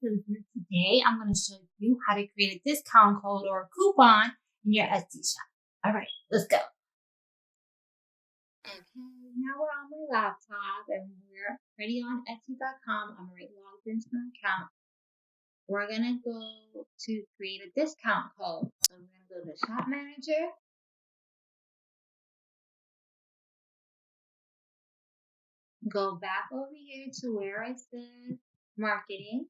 Citizens. Today I'm going to show you how to create a discount code or a coupon in your Etsy shop. All right, let's go. Okay, now we're on my laptop and we're ready on Etsy.com. I'm already logged into my account. We're going to go to create a discount code. So I'm going to go to Shop Manager. Go back over here to where it says marketing,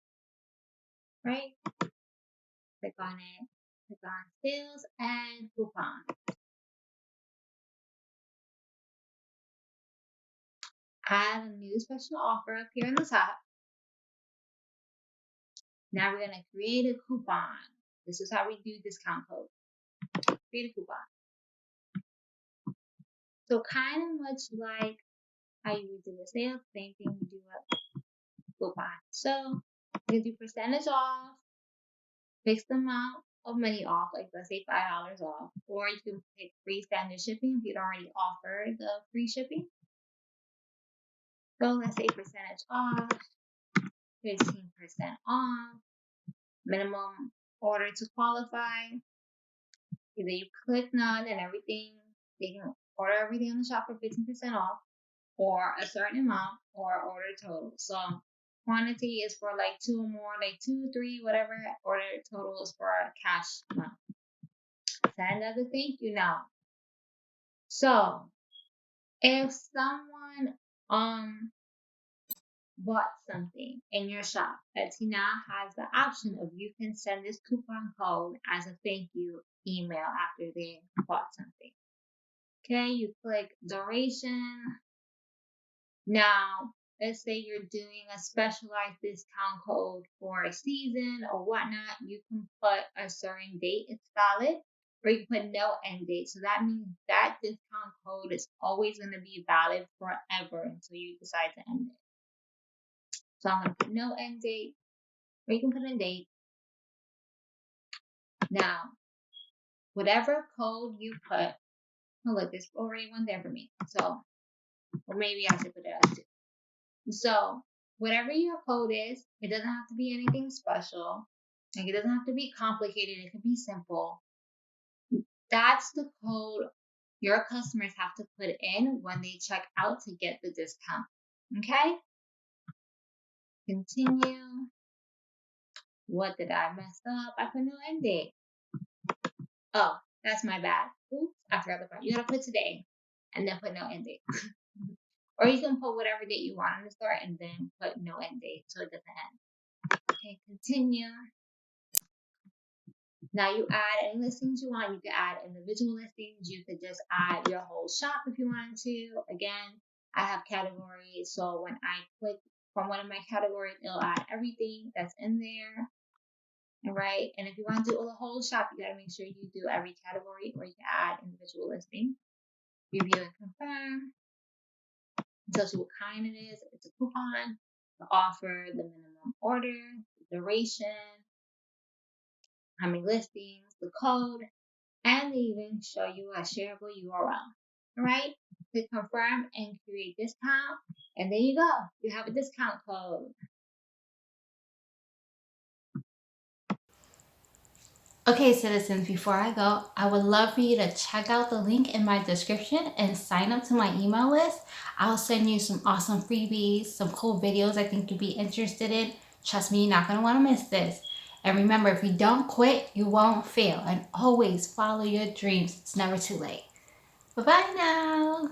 right? Click on it. Click on sales and coupon. Add a new special offer up here on the top. Now we're going to create a coupon. This is how we do discount code. Create a coupon. So kind of much like how you would do a sale, same thing you do a coupon. So you can do percentage off, fixed amount of money off, like let's say $5 off, or you can pick free standard shipping if you don't already offer the free shipping. So let's say percentage off, 15% off, minimum order to qualify. Either you click none and everything, they can order everything on the shop for 15% off, or a certain amount, or order total. So quantity is for like 2 or more, like 2, 3, whatever. Order total is for a cash amount. Send another thank you now. So if someone bought something in your shop, Etsy now has the option of you can send this coupon code as a thank you email after they bought something. Okay, you click duration. Now, let's say you're doing a specialized discount code for a season or whatnot. You can put a certain date it's valid, or you can put no end date. So that means that discount code is always going to be valid forever until you decide to end it. So I'm going to put no end date, or you can put a date. Now, whatever code you put, oh look, there's already one there for me. So, or maybe I should put it up too. So, whatever your code is, it doesn't have to be anything special. Like, it doesn't have to be complicated. It can be simple. That's the code your customers have to put in when they check out to get the discount. Okay? Continue. What did I mess up? I put no end date. Oh, that's my bad. Oops, I forgot the part. You gotta put today and then put no end date. Or you can put whatever date you want on the store and then put no end date so it doesn't end. Okay, continue. Now you add any listings you want. You can add individual listings. You could just add your whole shop if you wanted to. Again, I have categories. So when I click from one of my categories, it'll add everything that's in there. All right. And if you want to do the whole shop, you got to make sure you do every category, or you can add individual listing. Review and confirm. It tells you what kind it is. It's a coupon, the offer, the minimum order, the duration, how many listings, the code, and they even show you a shareable URL. All right, click confirm and create discount, and there you go. You have a discount code. Okay, citizens, before I go, I would love for you to check out the link in my description and sign up to my email list. I'll send you some awesome freebies, some cool videos I think you'd be interested in. Trust me, you're not going to want to miss this. And remember, if you don't quit, you won't fail. And always follow your dreams. It's never too late. Bye-bye now.